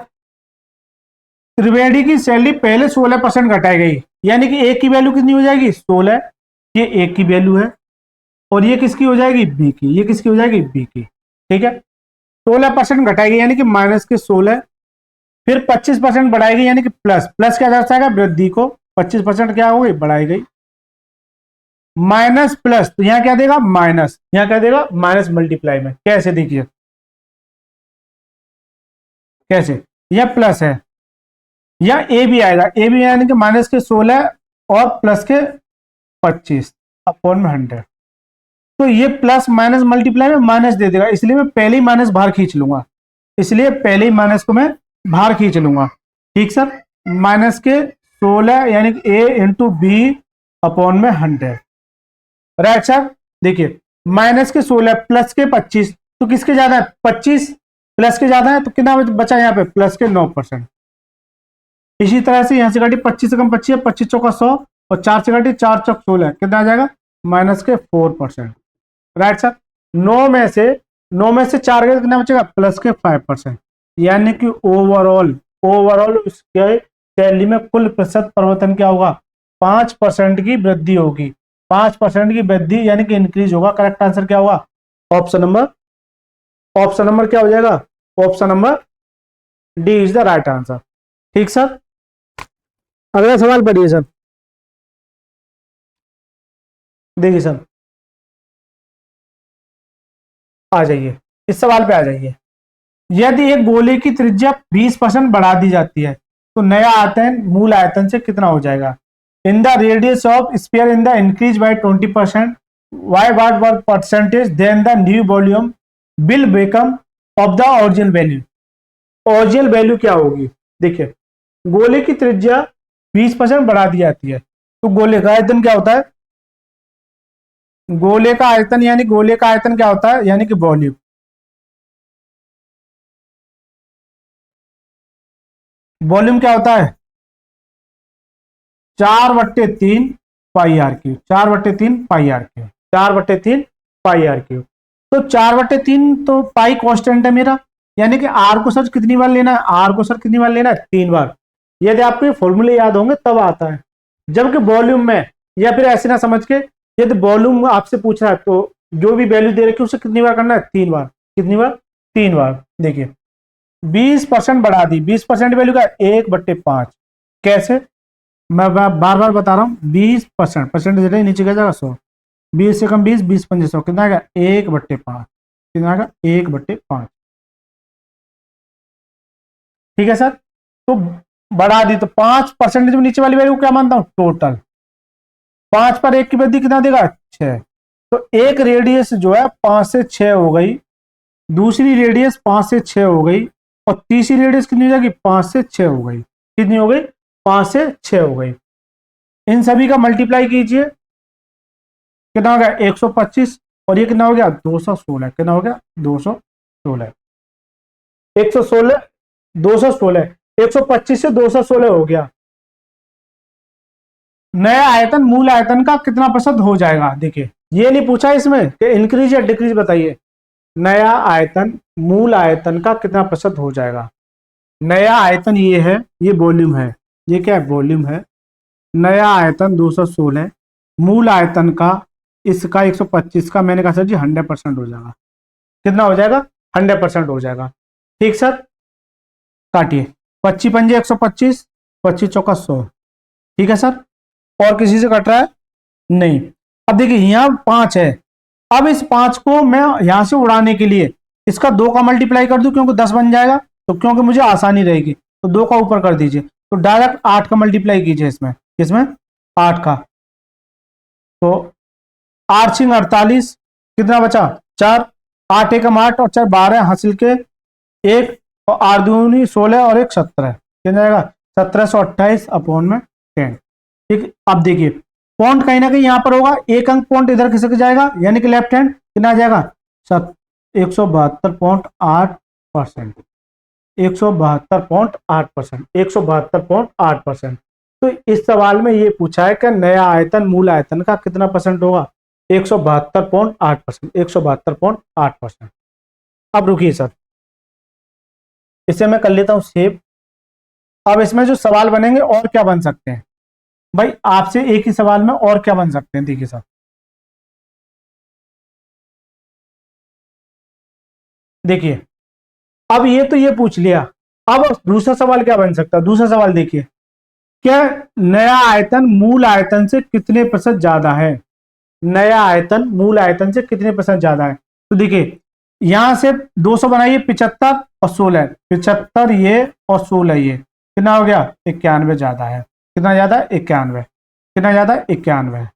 त्रिवेदी की सैलरी पहले 16% घटाई गई, यानी कि ए की वैल्यू कितनी हो जाएगी? 16। ये ए की वैल्यू है और ये किसकी हो जाएगी? बी की। ये किसकी हो जाएगी? बी की। ठीक है, 16% घटाई गई यानी कि माइनस के 16 फिर 25% बढ़ाएगी यानी कि प्लस, प्लस क्या दर्शाएगा, वृद्धि को। 25% क्या हो गई, बढ़ाई गई। माइनस प्लस, तो यहां क्या देगा, माइनस, यहां क्या देगा, माइनस मल्टीप्लाई में। कैसे देखिए, कैसे, यह प्लस है, या ए भी आएगा, ए भी यानी कि माइनस के 16 और प्लस के 25 अपॉन में 100। तो ये प्लस माइनस मल्टीप्लाई में माइनस दे देगा, इसलिए मैं पहले ही माइनस बाहर खींच लूंगा, इसलिए पहले ही माइनस को मैं बाहर खींच लूंगा। ठीक सर, माइनस के 16 यानी कि ए इंटू बी अपॉन में 100। राइट सर, देखिए माइनस के 16 प्लस के 25, तो किसके ज्यादा है, 25 प्लस के ज्यादा है, तो कितना बचा यहाँ पे, प्लस के 9%। इसी तरह से यहां से घटी 25 से कम 25 है, 25 चौका 100, और 4 से घटी 4 चौक 16, कितना आ जाएगा, माइनस के 4%। राइट सर, 9 में से 4 गए तो कितना बचेगा, प्लस के 5%। यानी कि ओवरऑल ओवरऑल उसके सैलरी में कुल प्रतिशत परिवर्तन क्या होगा, 5% की वृद्धि होगी। 5% की वृद्धि यानी कि इंक्रीज होगा। करेक्ट आंसर क्या होगा, ऑप्शन नंबर, ऑप्शन नंबर क्या हो जाएगा, option number D is the right answer. ठीक सर, अगला सवाल पढ़िए सर। देखिए सर, आ जाइए, इस सवाल पे आ जाइए। यदि एक गोले की त्रिज्या 20% बढ़ा दी जाती है तो नया आयतन मूल आयतन से कितना हो जाएगा। In the radius of sphere in the increase by 20%, why what were percentage then the new volume will become of the original value. Original value क्या होगी, देखिए गोले की त्रिज्या 20% बढ़ा दी जाती है तो गोले का आयतन क्या होता है, गोले का आयतन यानी गोले का आयतन क्या होता है, यानी कि वॉल्यूम। वॉल्यूम क्या होता है, 4/3 pi r cube, 4/3 pi r cube, 4/3 pi r cube. तो 4/3 तो पाई कांस्टेंट है मेरा, यानी कि आर को सर कितनी बार लेना है, आर को सर कितनी बार लेना है, 3 बार। यदि आपको ये फॉर्मूले याद होंगे तब आता है। जबकि वॉल्यूम में, या फिर ऐसे ना समझ के, यदि वॉल्यूम आपसे पूछ रहा है तो जो भी वैल्यू दे रखी है उसे कितनी बार करना है, 3 बार। कितनी बार, 3 बार। देखिए 20% बढ़ा दी, 20% वैल्यू का 1/5। कैसे, मैं बार बार बता रहा हूँ, 20% परसेंटेज नीचे क्या जाएगा 100, 20 से कम 20, 20×5 100, कितना आएगा 1/5, कितना आएगा 1/5। ठीक है सर, तो बढ़ा दी तो 5% में नीचे वाली वैल्यू क्या मानता हूँ, टोटल 5 पर 1 की वृद्धि कितना देगा, 6। तो एक रेडियस जो है 5 से 6 हो गई, दूसरी रेडियस 5 से 6 हो गई, और तीसरी रेडियस कितनी हो जाएगी, 5 से 6 हो गई। कितनी हो गई, 5 से 6 हो गई। इन सभी का मल्टीप्लाई कीजिए, कितना हो गया 125, और ये कितना हो गया 216, कितना हो गया 216, 116, 216, 125 से 216 हो गया। नया आयतन मूल आयतन का कितना प्रतिशत हो जाएगा, देखिए ये नहीं पूछा इसमें कि इंक्रीज या डिक्रीज बताइए। नया आयतन मूल आयतन का कितना प्रतिशत हो जाएगा। नया आयतन ये है, ये वॉल्यूम है, ये क्या है, वॉल्यूम है। नया आयतन 216, मूल आयतन का, इसका 125 का, मैंने कहा सर जी 100% हो जाएगा। कितना हो जाएगा, 100% हो जाएगा। ठीक सर, काटिए, 25×5 125, 25×4 100। ठीक है सर, और किसी से कट रहा है नहीं। अब देखिए यहाँ 5 है, अब इस 5 को मैं यहां से उड़ाने के लिए इसका 2 का मल्टीप्लाई कर दूं, क्योंकि 10 बन जाएगा, तो क्योंकि मुझे आसानी रहेगी, तो 2 का ऊपर कर दीजिए, तो डायरेक्ट 8 का मल्टीप्लाई कीजिए इसमें, किसमें, 8 का। तो 8×6 = 48, कितना बचा 4, 8 एकम 8 और 4 12, हासिल के 1, और 8 दूनी 16 और 1 17, कितना जाएगा 1728 अपॉन में 10। ठीक, अब देखिए पॉइंट कहीं ना कहीं यहां पर होगा, एक अंक पॉइंट इधर खिसक जाएगा, यानी कि लेफ्ट हैंड कितना आ जाएगा 172.8%, 172.8%, 172.8%। तो इस सवाल में ये पूछा है कि नया आयतन मूल आयतन का कितना परसेंट होगा, 172.8%, 172.8%। अब रुकिए सर, इसे मैं कर लेता हूं सेव। अब इसमें जो सवाल बनेंगे और क्या बन सकते हैं भाई, आपसे एक ही सवाल में और क्या बन सकते हैं, देखिए सर, देखिए अब ये तो ये पूछ लिया अब दूसरा सवाल क्या बन सकता है, दूसरा सवाल देखिए, क्या नया आयतन मूल आयतन से कितने प्रतिशत ज्यादा है, नया आयतन मूल आयतन से कितने प्रतिशत ज्यादा है। तो देखिए यहां से 200 बनाइए, 75 और 16, 75 ये और 16 ये, कितना हो गया 91 ज्यादा है, कितना ज्यादा 91, कितना ज्यादा 91,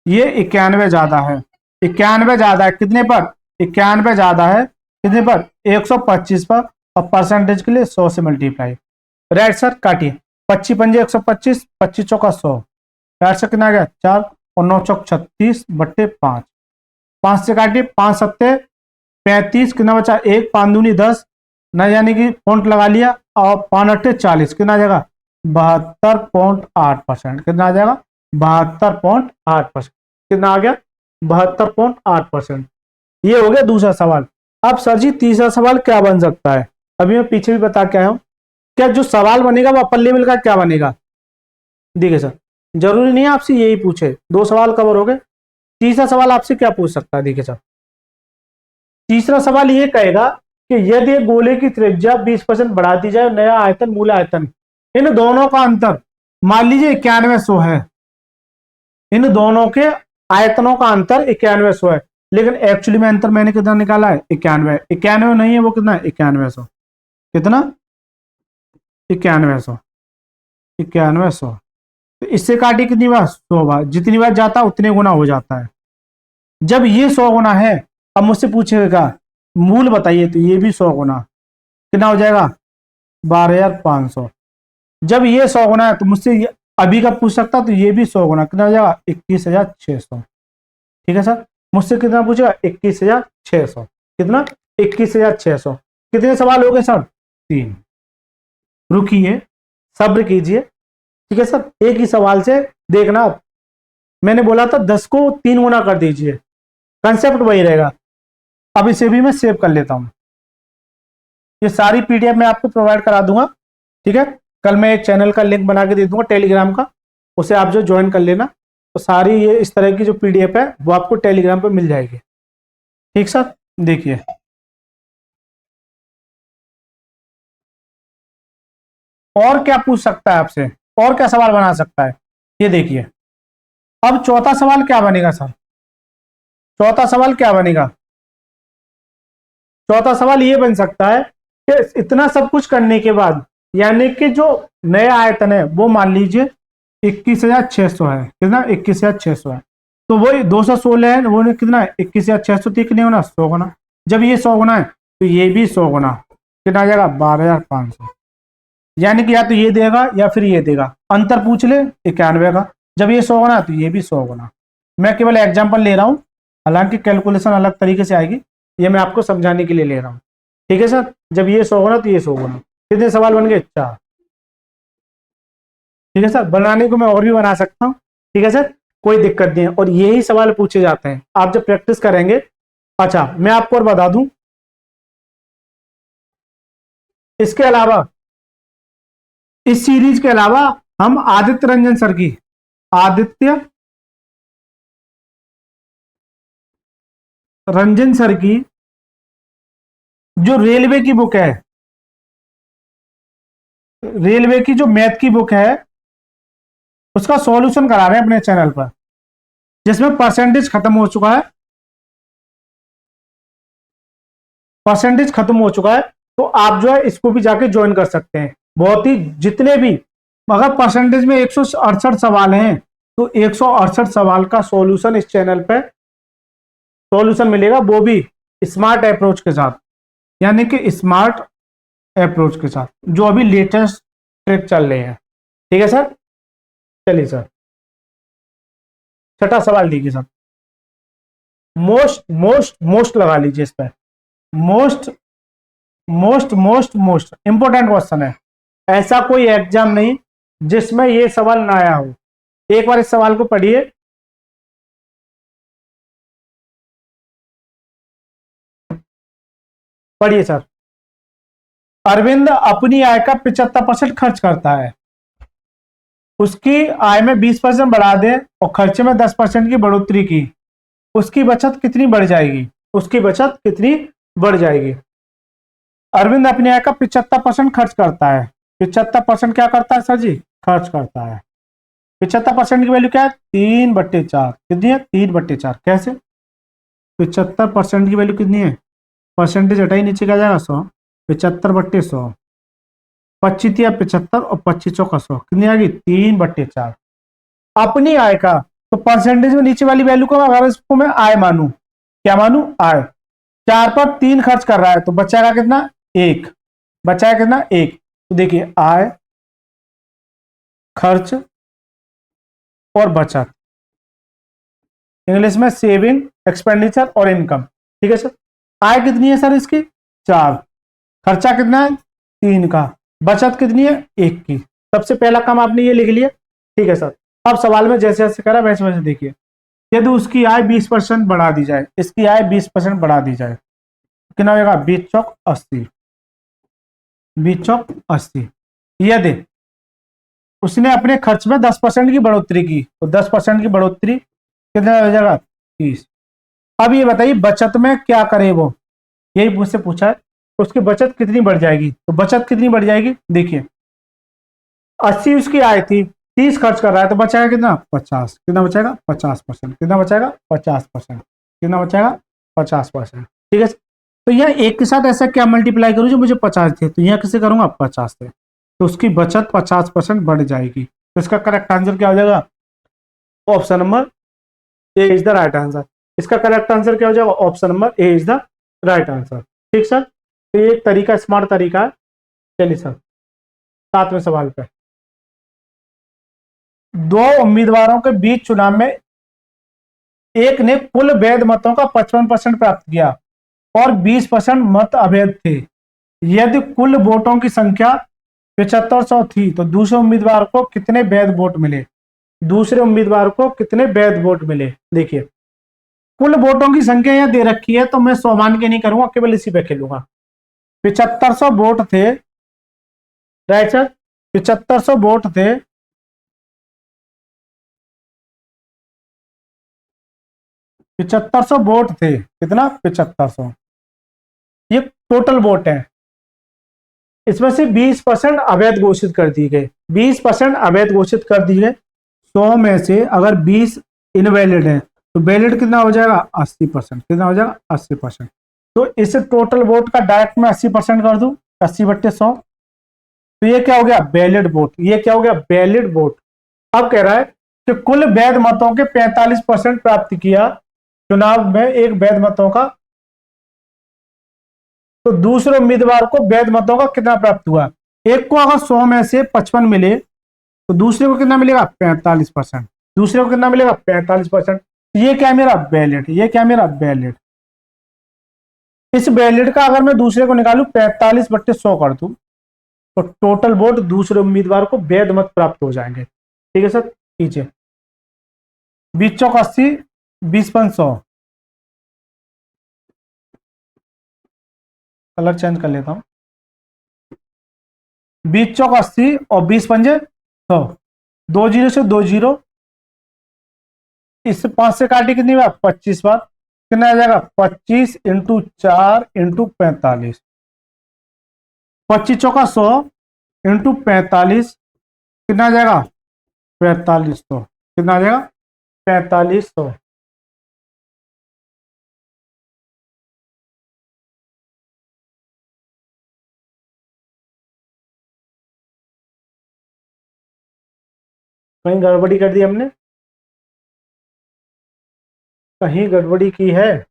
ये 91 ज्यादा है, 91 ज्यादा है कितने पर, 91 ज्यादा है कितने पर 125 पर, और परसेंटेज के लिए 100 से मल्टीप्लाई। राइट सर काटिए, 25 पंजे 125, 25 चौका 100, राइट सर कितना आ गया 4 और 9 चौक 36 बट्टे 5, 5 से काटिए, 5 सत्ते 35, कितना बचा 1, 5 दूनी 10 ना, यानी कि पॉइंट लगा लिया, और 5 अट्ठे 40, कितना आ जाएगा 72.8%, कितना आ जाएगा 72.8%, कितना आ गया 72.8%। ये हो गया दूसरा सवाल। अब सर जी तीसरा सवाल क्या बन सकता है, अभी मैं पीछे भी बता के आया हूं, क्या जो सवाल बनेगा वो अपर लेवल का क्या बनेगा। देखिए सर जरूरी नहीं है आपसे यही पूछे, 2 सवाल कवर हो गए, तीसरा सवाल आपसे क्या पूछ सकता है। देखिए सर तीसरा सवाल ये कहेगा कि यदि गोले की त्रिज्या 20% बढ़ा दी जाए, नया आयतन मूल आयतन, इन दोनों का अंतर मान लीजिए 9100 है, इन दोनों के आयतनों का अंतर 9100 है, लेकिन एक्चुअली में अंतर मैंने कितना निकाला है 91, 91 नहीं है वो कितना है 9100, कितना 9100, 9100, तो इससे काटिए कितनी बार 100 बार, जितनी बार जाता उतने गुना हो जाता है। जब ये 100 गुना है, अब मुझसे पूछेगा मूल बताइए, तो ये भी 100 गुना, कितना हो जाएगा 12,500। जब ये 100 गुना है तो मुझसे अभी का पूछ सकता, तो ये भी 100 गुना, कितना हो जाएगा 21,600। ठीक है सर, मुझसे कितना पूछेगा 21,600, कितना 21,600। कितने सवाल हो गए सर 3, रुकिए सब्र कीजिए। ठीक है सर, एक ही सवाल से देखना आप, मैंने बोला था 10 को 3 गुना कर दीजिए, कंसेप्ट वही रहेगा। अब इसे भी मैं सेव कर लेता हूं, ये सारी पीडीएफ मैं आपको प्रोवाइड करा दूंगा। ठीक है, कल मैं एक चैनल का लिंक बना के दे दूंगा टेलीग्राम का, उसे आप जो ज्वाइन कर लेना, तो सारी ये इस तरह की जो पीडीएफ है वो आपको टेलीग्राम पे मिल जाएगी। ठीक सर, देखिए और क्या पूछ सकता है आपसे, और क्या सवाल बना सकता है, ये देखिए। अब चौथा सवाल क्या बनेगा सर, चौथा सवाल क्या बनेगा, चौथा सवाल ये बन सकता है कि इतना सब कुछ करने के बाद, यानी कि जो नया आयतन है वो मान लीजिए 21,600 है, कितना 21,600 है, तो वही 216 है, वो कितना है 21,600, कितने होना 100 गुना, जब ये 100 गुना है तो ये भी 100 गुना, कितना आ जाएगा 12,500। यानी कि या तो ये देगा या फिर ये देगा, अंतर पूछ ले 91 का, जब ये 100 गुना तो ये भी 100 गुना। मैं केवल एग्जाम्पल ले रहा हूँ, हालांकि कैलकुलेशन अलग तरीके से आएगी, ये मैं आपको समझाने के लिए ले रहा हूँ। ठीक है सर, जब ये 100 गुना तो ये 100 गुना, कितने सवाल बन गए 4। ठीक है सर, बनाने को मैं और भी बना सकता हूँ, ठीक है सर, कोई दिक्कत नहीं है, और यही सवाल पूछे जाते हैं आप जब प्रैक्टिस करेंगे। अच्छा मैं आपको और बता दूं, इसके अलावा इस सीरीज के अलावा हम आदित्य रंजन सर की, आदित्य रंजन सर की जो रेलवे की बुक है, रेलवे की जो मैथ की बुक है, उसका सॉल्यूशन करा रहे हैं अपने चैनल पर, जिसमें परसेंटेज खत्म हो चुका है, परसेंटेज खत्म हो चुका है, तो आप जो है इसको भी जाके ज्वाइन कर सकते हैं। बहुत ही जितने भी, अगर परसेंटेज में 168 सवाल हैं, तो 168 सवाल का सॉल्यूशन इस चैनल पे सॉल्यूशन मिलेगा, वो भी स्मार्ट अप्रोच के साथ, यानी कि स्मार्ट अप्रोच के साथ, जो अभी लेटेस्ट ट्रिक चल रहे हैं। ठीक है सर, चलिए सर छठा सवाल देखिए सर, मोस्ट मोस्ट मोस्ट लगा लीजिए इस पर, most most most most important question है, ऐसा कोई एग्जाम नहीं जिसमें ये सवाल ना आया हो। एक बार इस सवाल को पढ़िए, पढ़िए सर। अरविंद अपनी आय का 75% खर्च करता है, उसकी आय में 20% बढ़ा दे और खर्चे में 10% की बढ़ोतरी की, उसकी बचत कितनी बढ़ जाएगी, उसकी बचत कितनी बढ़ जाएगी। अरविंद अपनी आय का 75% खर्च करता है। 75% क्या करता है सर जी? खर्च करता है। 75% की वैल्यू क्या है? 3/4। कितनी है? 3/4। कैसे? 75% की वैल्यू कितनी है? परसेंटेज हटाई, नीचे क्या जाएगा? 100। 75/100। 25 या 75 और 25 का 100 कितनी आएगी? 3/4। अपनी आय का, तो परसेंटेज में नीचे वाली वैल्यू को अगर इसको मैं आय मानू, क्या मानू? आय। 4/3 खर्च कर रहा है तो बचाएगा कितना? 1। बचाएगा कितना? 1। तो देखिए आय, खर्च और बचत, इंग्लिश में सेविंग, एक्सपेंडिचर और इनकम। ठीक है सर। आय कितनी है सर इसकी? 4। खर्चा कितना है? 3 का। बचत कितनी है? 1 की। सबसे पहला काम आपने ये लिख लिया। ठीक है सर। अब सवाल में जैसे जैसे करा वैसे वैसे देखिए। यदि उसकी आय 20% बढ़ा दी जाए, इसकी आय 20% बढ़ा दी जाए, कितना होगा? 20×80। 20×80। यदि उसने अपने खर्च में 10% की बढ़ोतरी की, तो 10% की बढ़ोतरी कितना हो जाएगा? 30। अब ये बताइए बचत में क्या करे वो, यही मुझसे पूछा है। तो उसकी बचत कितनी बढ़ जाएगी? तो बचत कितनी बढ़ जाएगी? देखिए 80 उसकी आय थी, 30 खर्च कर रहा है, तो बचाएगा कितना? 50। कितना बचाएगा? 50%। कितना बचाएगा? 50%। कितना बचाएगा? 50%। ठीक है। तो यह एक के साथ ऐसा क्या मल्टीप्लाई करूं जो मुझे 50 थे, तो यह किसे करूंगा? 50 से। तो उसकी बचत 50% बढ़ जाएगी। तो इसका करेक्ट आंसर क्या हो जाएगा? Option number A is the right answer. इसका करेक्ट आंसर क्या हो जाएगा? Option number A is the right answer. ठीक सर। तो ये एक तरीका, स्मार्ट तरीका है। चलिए सर 7वें सवाल पे। दो उम्मीदवारों के बीच चुनाव में एक ने कुल वैध मतों का 55% प्राप्त किया और 20% मत अवैध थे। यदि कुल वोटों की संख्या 7500 थी तो दूसरे उम्मीदवार को कितने वैध वोट मिले? दूसरे उम्मीदवार को कितने वैध वोट मिले? देखिए कुल वोटों की संख्या यहां दे रखी है, तो मैं 100 मान के नहीं करूंगा, केवल इसी पे खेलूंगा। 7500 वोट थे, राइट सर। 7500 वोट थे, 7500 वोट थे। कितना? 7500। ये टोटल वोट है। इसमें से 20% अवैध घोषित कर दिए गए। 20% अवैध घोषित कर दिए गए। 100 में से अगर 20 इनवैलिड है तो वैलिड कितना हो जाएगा? 80%। कितना हो जाएगा? 80%। तो इस टोटल वोट का डायरेक्ट में 80% कर दूं, 80/100। तो ये क्या हो गया? Valid vote. ये क्या हो गया? Valid vote. अब कह रहा है कि कुल वैध मतों के 45% प्राप्त किया चुनाव में एक वैध मतों का, तो दूसरे उम्मीदवार को वैध मतों का कितना प्राप्त हुआ? एक को अगर 100 में से 55 मिले तो दूसरे को कितना मिलेगा? 45%। दूसरे को कितना मिलेगा? 45%। ये क्या है? मेरा वैलिड। ये क्या है? मेरा वैलिड। इस वैलिड का अगर मैं दूसरे को निकालू 45/100 कर दूं, तो टोटल वोट दूसरे उम्मीदवार को वैध मत प्राप्त हो जाएंगे। ठीक है सर। कीजिए 20×80, 20/100। कलर चेंज कर लेता हूं। 20×80 और 20×5 100। 2 जीरो से 2 जीरो, इस 5 से काटी कितनी बार? 25 बार। कितना आ जाएगा? 25×4×45। 25×100 इंटू 45 कितना आ जाएगा? 4500। कितना आ जाएगा? 4500। कहीं गड़बड़ी कर दी हमने? कहीं गड़बड़ी की है?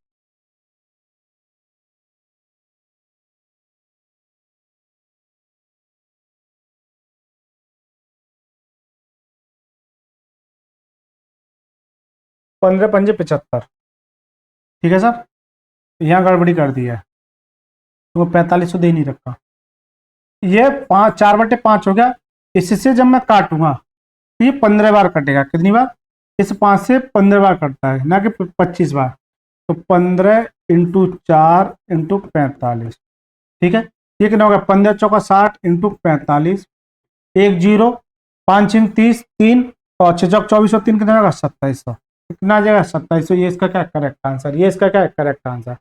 पंद्रह पंजे 75। ठीक है सर। यहाँ गड़बड़ी कर दी है, तो 4500 दे नहीं रखा। ये 4/5 हो गया। इससे जब मैं काटूंगा तो ये 15 बार कटेगा। कितनी बार? इस 5 से 15 बार कटता है, ना कि 25 बार। तो 15×4×45। ठीक है। ये कितना होगा? 15×4 = 60 इंटू 45। 1 0, 5×3 = 3 और 6×4 = 24, कितना होगा? 2700। कितना आ जाएगा? 2700। ये इसका क्या करेक्ट आंसर? ये इसका क्या करेक्ट आंसर?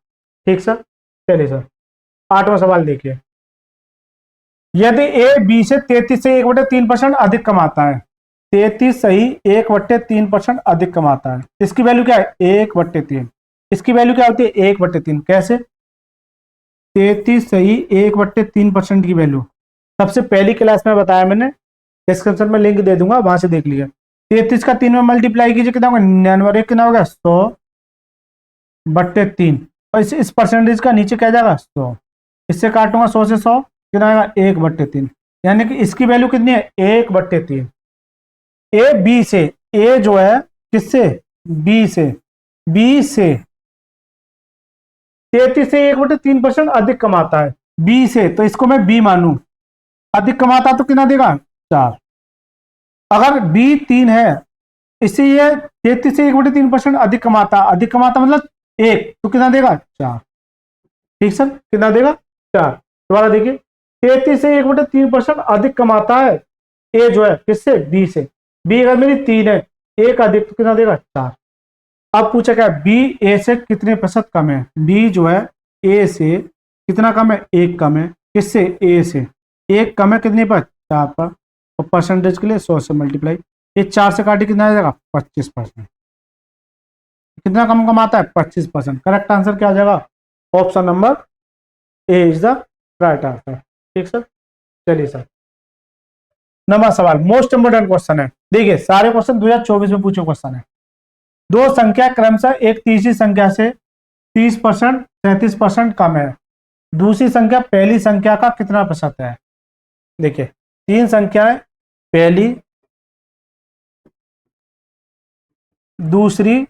ठीक सर। चलिए सर 8वां सवाल देखिए। यदि ए बी से 33 अधिक कमाता है, 33 सही 1/3% अधिक कमाता है, इसकी वैल्यू क्या है 1/3। इसकी वैल्यू क्या होती है 1/3। कैसे 33 सही 1/3% की वैल्यू सबसे पहली क्लास में बताया मैंने, डिस्क्रिप्शन में लिंक दे दूंगा, वहां से देख लिया। 33 का 3 में मल्टीप्लाई कीजिए कितना होगा 99, कितना होगा 100/3। और इस परसेंटेज का नीचे क्या जाएगा 100, इससे काटूंगा 100 से 100 कितना आएगा 1/3, यानी कि इसकी वैल्यू कितनी है 1/3। ए बी से, ए जो है किससे बी से, बी से 33 से 1/3% अधिक कमाता है बी से, तो इसको मैं बी मानू। अधिक कमाता तो कितना देगा 4। अगर बी 3 है, इससे ये 33 से 1/3% अधिक कमाता मतलब 1, तो कितना देगा 4। ठीक सर, कितना देगा 4। दोबारा देखिए 33 से 1/3% अधिक कमाता है ए जो है किससे बी से, बी अगर मेरी 3 है, 1 अधिक तो कितना देगा 4। अब पूछा क्या बी ए से कितने प्रतिशत कम है, बी जो है ए से कितना कम है 1 कम है, किससे ए से 1 कम है कितने पर 4 पर, तो परसेंटेज के लिए 100 से मल्टीप्लाई, ये 4 से काटे कितना आ जाएगा 25%। कितना कम कमाता है 25%। करेक्ट आंसर क्या आ जाएगा option number A is the right answer. ठीक सर, चलिए सर नंबर सवाल मोस्ट इंपोर्टेंट क्वेश्चन है। देखिए सारे क्वेश्चन 2024 में पूछे क्वेश्चन है। दो संख्या क्रमशः एक तीसरी संख्या से 30% 37% कम है, दूसरी संख्या पहली संख्या का कितना प्रतिशत है। देखिए 3 संख्याएं, पहली, दूसरी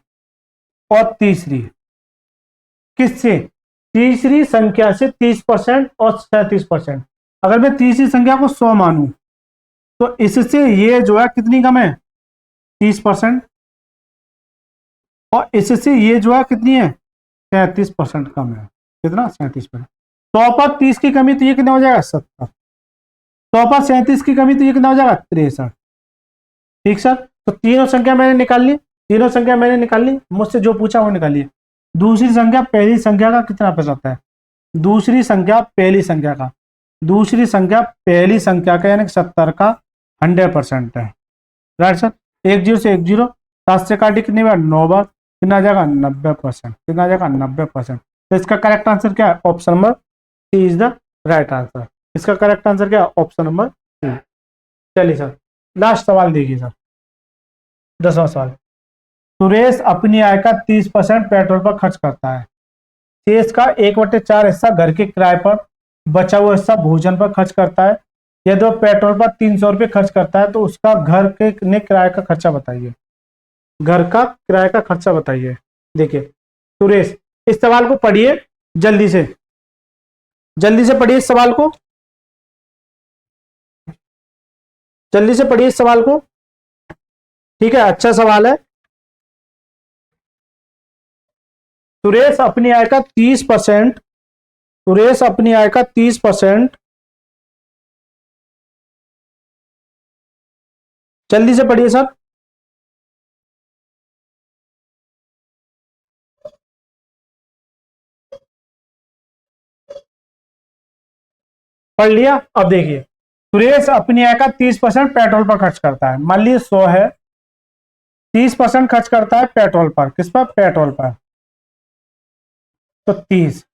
और तीसरी, किससे तीसरी संख्या से 30% और 37%। अगर मैं तीसरी संख्या को 100 मानूं तो इससे ये जो है कितनी कम है 30%, और इससे ये जो है कितनी है 37% कम है। कितना 37%। 100 पर 30 की कमी तो ये कितना हो जाएगा 70, 100 पर 37 की कमी तो ये कितना हो जाएगा 63। ठीक सर, तो तीनों संख्या मैंने निकाल ली, तीनों संख्या मैंने निकाल ली, मुझसे जो पूछा वो निकालिए। दूसरी संख्या पहली संख्या का कितना प्रतिशत है, दूसरी संख्या पहली संख्या का, दूसरी संख्या पहली संख्या का यानी 70 का 100% है। राइट सर, 10 से 10 7 से काटी कितनी बार 9 बार, कितना आ जाएगा 90%, कितना आ जाएगा 90%। तो इसका करेक्ट आंसर क्या है option number C is the right answer. इसका करेक्ट आंसर क्या है ऑप्शन नंबर सी। चलिए सर लास्ट सवाल देखिए सर, 10वां सवाल। सुरेश अपनी आय का 30% पेट्रोल पर खर्च करता है, शेष का 1/4 हिस्सा घर के किराए पर, बचा हुआ हिस्सा भोजन पर खर्च करता है। यदि वो पेट्रोल पर 300 रुपये खर्च करता है तो उसका घर के किराए का खर्चा बताइए, घर का किराए का खर्चा बताइए। देखिए सुरेश इस सवाल को पढ़िए जल्दी से, जल्दी से पढ़िए इस सवाल को, जल्दी से पढ़िए इस सवाल को। ठीक है, अच्छा सवाल है। सुरेश अपनी आय का 30%, सुरेश अपनी आय का 30%, जल्दी से पढ़िए सर। पढ़ लिया। अब देखिए सुरेश अपनी आय का 30% पेट्रोल पर खर्च करता है, मान लीजिए 100 है, 30% खर्च करता है पेट्रोल पर, किस पर पेट्रोल पर, तो 30।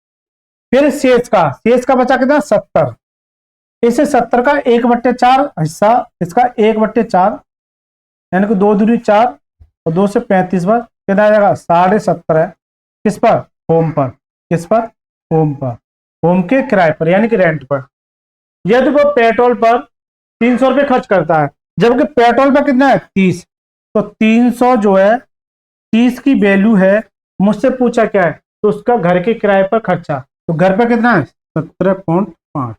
फिर शेष का बचा कितना 70, इसे 70 का 1/4 हिस्सा, इसका 1/4 यानी कि 2 दूनी 4 और 2 से 35 बार कितना आ जाएगा 17.5 है, किस पर होम पर, किस पर होम पर, होम के किराए पर यानी कि रेंट पर। यदि वो पेट्रोल पर 300 रुपये खर्च करता है, जबकि पेट्रोल पर कितना है 30, तो 300 जो है 30 की वैल्यू है, मुझसे पूछा क्या है तो उसका घर के किराए पर खर्चा, तो घर पर कितना है 17.5।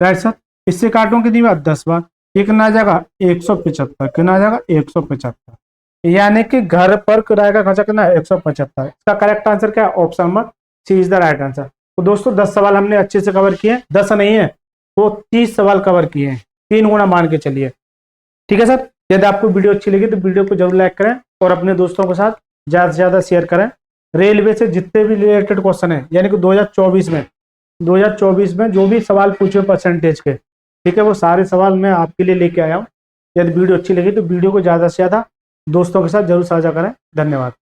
राइट सर, इससे काटूं कितनी बार 10 बार, ये कितना आ जाएगा 175, कितना आ जाएगा 175, यानी कि घर पर किराए का खर्चा कितना है 175। इसका करेक्ट आंसर क्या है option number C is the right answer. तो दोस्तों 10 सवाल हमने अच्छे से कवर किए, 10 नहीं है वो 30 सवाल कवर किए हैं, 3 गुना मान के चलिए। ठीक है सर, यदि आपको वीडियो अच्छी लगी तो वीडियो को जरूर लाइक करें और अपने दोस्तों के साथ ज़्यादा से ज़्यादा शेयर करें। रेलवे से जितने भी रिलेटेड क्वेश्चन है यानी कि 2024 में 2024 में जो भी सवाल पूछे परसेंटेज के, ठीक है, वो सारे सवाल मैं आपके लिए लेके आया हूँ। यदि वीडियो अच्छी लगी तो वीडियो को ज़्यादा से ज़्यादा दोस्तों के साथ जरूर साझा करें। धन्यवाद।